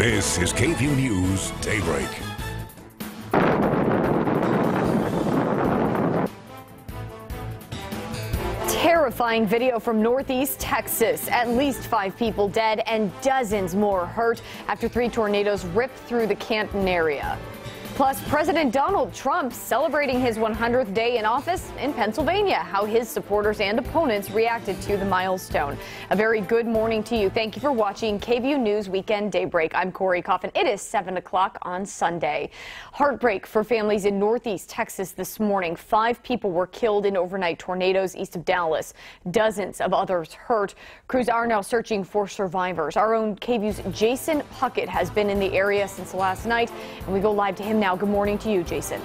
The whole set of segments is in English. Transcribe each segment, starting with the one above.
This is KVUE News Daybreak. Terrifying video from Northeast Texas. At least 5 people dead and dozens more hurt after 3 tornadoes ripped through the Canton area. Plus, President Donald Trump celebrating his 100th day in office in Pennsylvania. How his supporters and opponents reacted to the milestone. A very good morning to you. Thank you for watching KVUE News Weekend Daybreak. I'm Corey Coffin. It is 7 o'clock on Sunday. Heartbreak for families in Northeast Texas this morning. 5 people were killed in overnight tornadoes east of Dallas. Dozens of others hurt. Crews are now searching for survivors. Our own KVUE's Jason Puckett has been in the area since last night, and we go live to him now. Good morning to you, Jason.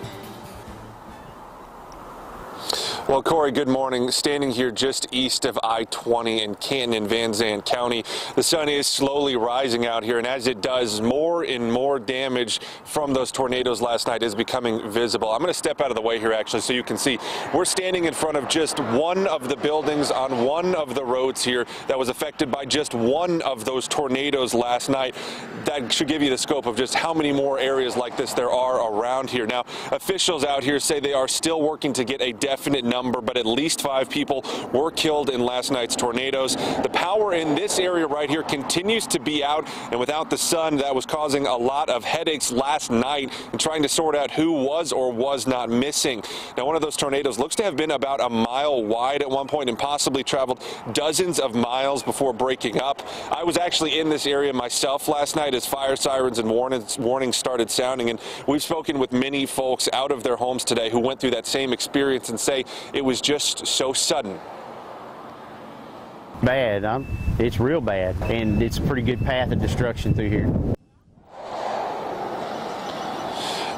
Well, Corey, good morning. Standing here just east of I-20 in Canton and Van Zandt County. The sun is slowly rising out here, and as it does, more and more damage from those tornadoes last night is becoming visible. I'm going to step out of the way here, actually, so you can see. We're standing in front of just one of the buildings on one of the roads here that was affected by just one of those tornadoes last night. That should give you the scope of just how many more areas like this there are around here. Now, officials out here say they are still working to get a definite number, but at least 5 people were killed in last night's tornadoes. The power in this area right here continues to be out, and without the sun, that was causing a lot of headaches last night and trying to sort out who was or was not missing. Now, one of those tornadoes looks to have been about a mile wide at one point and possibly traveled dozens of miles before breaking up. I was actually in this area myself last night as fire sirens and warnings started sounding, and we've spoken with many folks out of their homes today who went through that same experience and say it was just so sudden. Bad. It's real bad, and it's a pretty good path of destruction through here.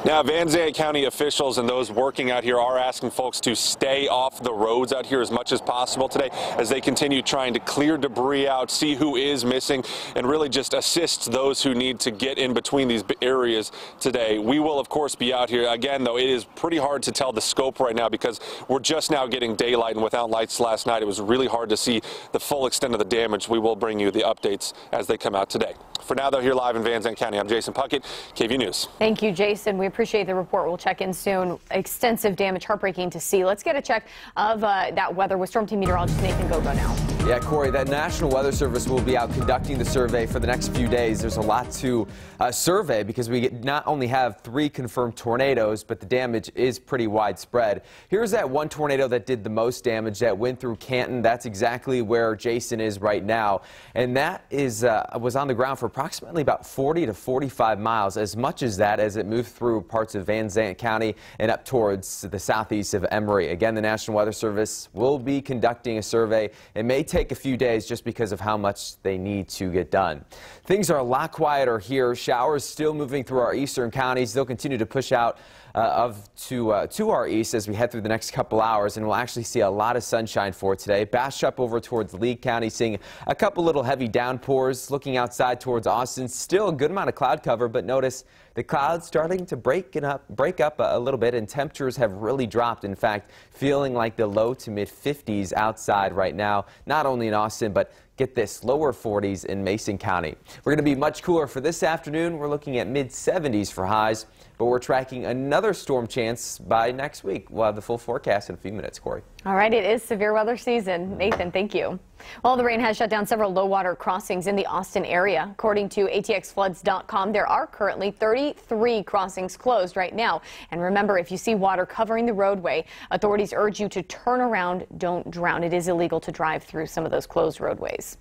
Now, Van Zandt County officials and those working out here are asking folks to stay off the roads out here as much as possible today as they continue trying to clear debris out, see who is missing, and really just assist those who need to get in between these areas today. We will, of course, be out here. Again, though, it is pretty hard to tell the scope right now because we're just now getting daylight, and without lights last night, it was really hard to see the full extent of the damage. We will bring you the updates as they come out today. For now, though, here live in Van Zandt County, I'm Jason Puckett, KVUE News. Thank you, Jason. We appreciate the report. We'll check in soon. Extensive damage, heartbreaking to see. Let's get a check of that weather with Storm Team meteorologist Nathan Gogo now. Yeah, Corey, that National Weather Service will be out conducting the survey for the next few days. There's a lot to survey because we not only have 3 confirmed tornadoes, but the damage is pretty widespread. Here's that one tornado that did the most damage that went through Canton. That's exactly where Jason is right now. And that is was on the ground for approximately about 40 to 45 miles, as much as that as it moved through parts of Van Zandt County and up towards the southeast of Emory. Again, the National Weather Service will be conducting a survey. It may take a few days just because of how much they need to get done. Things are a lot quieter here. Showers still moving through our eastern counties. They'll continue to push out to our east as we head through the next couple hours, and we'll actually see a lot of sunshine for today. Bastrop over towards Lee County, seeing a couple little heavy downpours. Looking outside towards Austin, still a good amount of cloud cover, but notice the clouds starting to break up a little bit, and temperatures have really dropped. In fact, feeling like the low to mid 50s outside right now, not only in Austin, but get this, lower 40s in Mason County. We're going to be much cooler for this afternoon. We're looking at mid 70s for highs, but we're tracking another storm chance by next week. We'll have the full forecast in a few minutes, Corey. All right, it is severe weather season. Nathan, thank you. Well, the rain has shut down several low water crossings in the Austin area. According to atxfloods.com, there are currently 33 crossings closed right now. And remember, if you see water covering the roadway, authorities urge you to turn around, don't drown. It is illegal to drive through some of those closed roadways.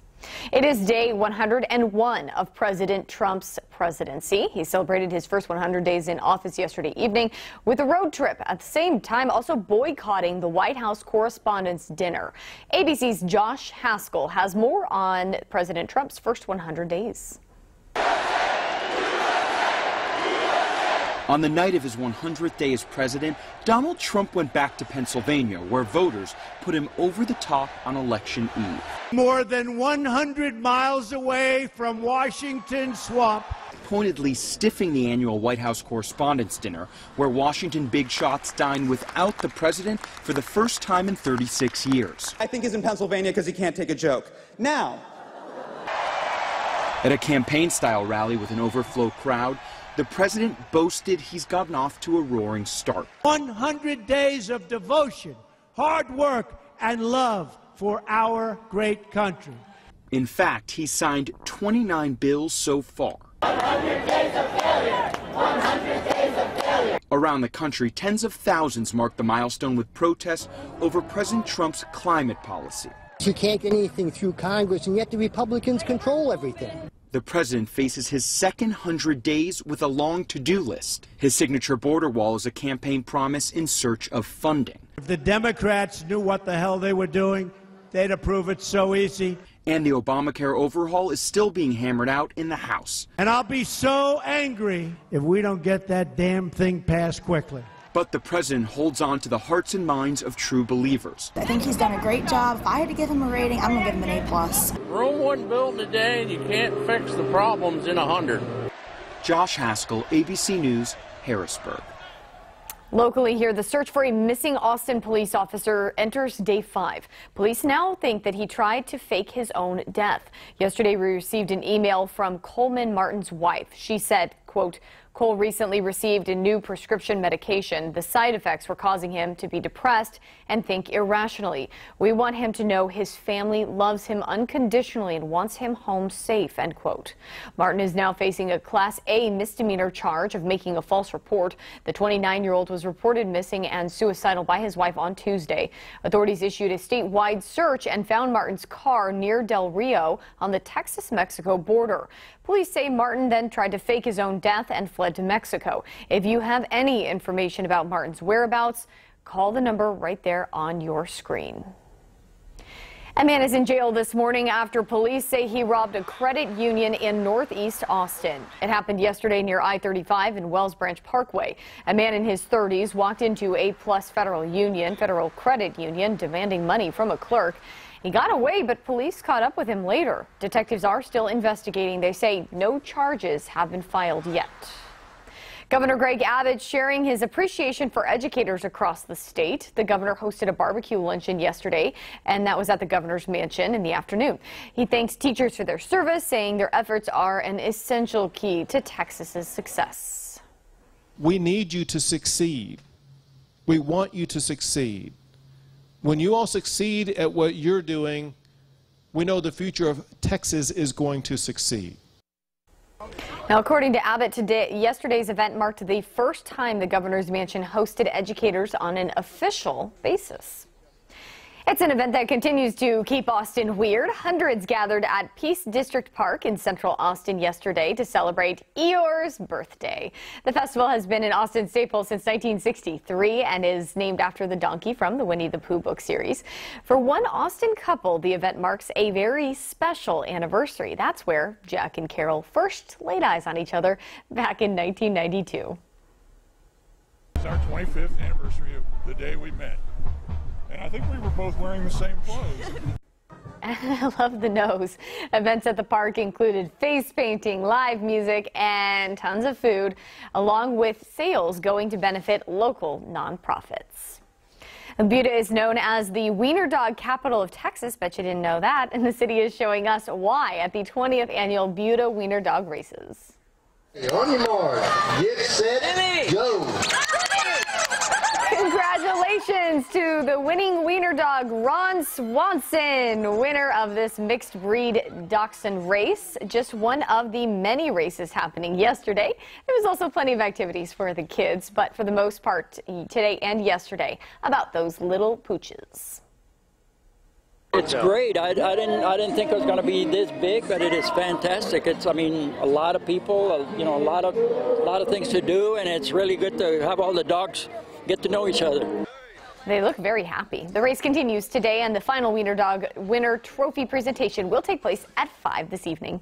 It is day 101 of President Trump's presidency. He celebrated his first 100 days in office yesterday evening with a road trip, at the same time also boycotting the White House Correspondents' Dinner. ABC's Josh Haskell has more on President Trump's first 100 days. On the night of his 100th day as president, Donald Trump went back to Pennsylvania, where voters put him over the top on election eve. More than 100 miles away from Washington Swamp. Pointedly stiffing the annual White House Correspondents' Dinner, where Washington big shots dine without the president for the first time in 36 years. I think he's in Pennsylvania because he can't take a joke. Now, At a campaign-style rally with an overflow crowd, the president boasted he's gotten off to a roaring start. 100 days of devotion, hard work, and love for our great country. In fact, he signed 29 bills so far. 100 days of failure! 100 days of failure! Around the country, tens of thousands marked the milestone with protests over President Trump's climate policy. You can't get anything through Congress, and yet the Republicans control everything. The president faces his second 100 days with a long to-do list. His signature border wall is a campaign promise in search of funding. If the Democrats knew what the hell they were doing, they'd approve it so easy. And the Obamacare overhaul is still being hammered out in the House. And I'll be so angry if we don't get that damn thing passed quickly. But the president holds on to the hearts and minds of true believers. I think he's done a great job. If I had to give him a rating, I'm going to give him an A+. Rome wasn't built in a day, and you can't fix the problems in 100. Josh Haskell, ABC News, Harrisburg. Locally here, the search for a missing Austin police officer enters day 5. Police now think that he tried to fake his own death. Yesterday, we received an email from Coleman Martin's wife. She said, quote, Cole recently received a new prescription medication. The side effects were causing him to be depressed and think irrationally. We want him to know his family loves him unconditionally and wants him home safe, end quote. Martin is now facing a Class A misdemeanor charge of making a false report. The 29-year-old was reported missing and suicidal by his wife on Tuesday. Authorities issued a statewide search and found Martin's car near Del Rio on the Texas-Mexico border. Police say Martin then tried to fake his own death and fled to Mexico. If you have any information about Martin's whereabouts, call the number right there on your screen. A man is in jail this morning after police say he robbed a credit union in northeast Austin. It happened yesterday near I-35 and Wells Branch Parkway. A man in his 30s walked into a Federal Credit Union, demanding money from a clerk. He got away, but police caught up with him later. Detectives are still investigating. They say no charges have been filed yet. Governor Gov Abbott sharing his appreciation for educators across the state. The governor hosted a barbecue luncheon yesterday, and that was at the governor's mansion in the afternoon. He thanks teachers for their service, saying their efforts are an essential key to Texas's success. We need you to succeed. We want you to succeed. When you all succeed at what you're doing, we know the future of Texas is going to succeed. Now, according to Abbott, yesterday's event marked the first time the governor's mansion hosted educators on an official basis. It's an event that continues to keep Austin weird. Hundreds gathered at Peace District Park in central Austin yesterday to celebrate Eeyore's birthday. The festival has been an Austin staple since 1963 and is named after the donkey from the Winnie the Pooh book series. For one Austin couple, the event marks a very special anniversary. That's where Jack and Carol first laid eyes on each other back in 1992. It's our 25th anniversary of the day we met. And I think we were both wearing the same clothes. I love the nose. Events at the park included face painting, live music, and tons of food, along with sales going to benefit local nonprofits. Buda is known as the Wiener dog capital of Texas. Bet you didn't know that. And the city is showing us why at the 20th annual Buda Wiener dog races. On your mark, get set, go. Congratulations to the winning wiener dog, Ron Swanson, winner of this mixed breed dachshund race. Just one of the many races happening yesterday. There was also plenty of activities for the kids, but for the most part today and yesterday about those little pooches. It's great. I didn't think it was going to be this big, but it is fantastic. It's, I mean, a lot of people, you know, a lot of things to do, and it's really good to have all the dogs get to know each other. They look very happy. The race continues today, and the final Wiener Dog winner trophy presentation will take place at 5 this evening.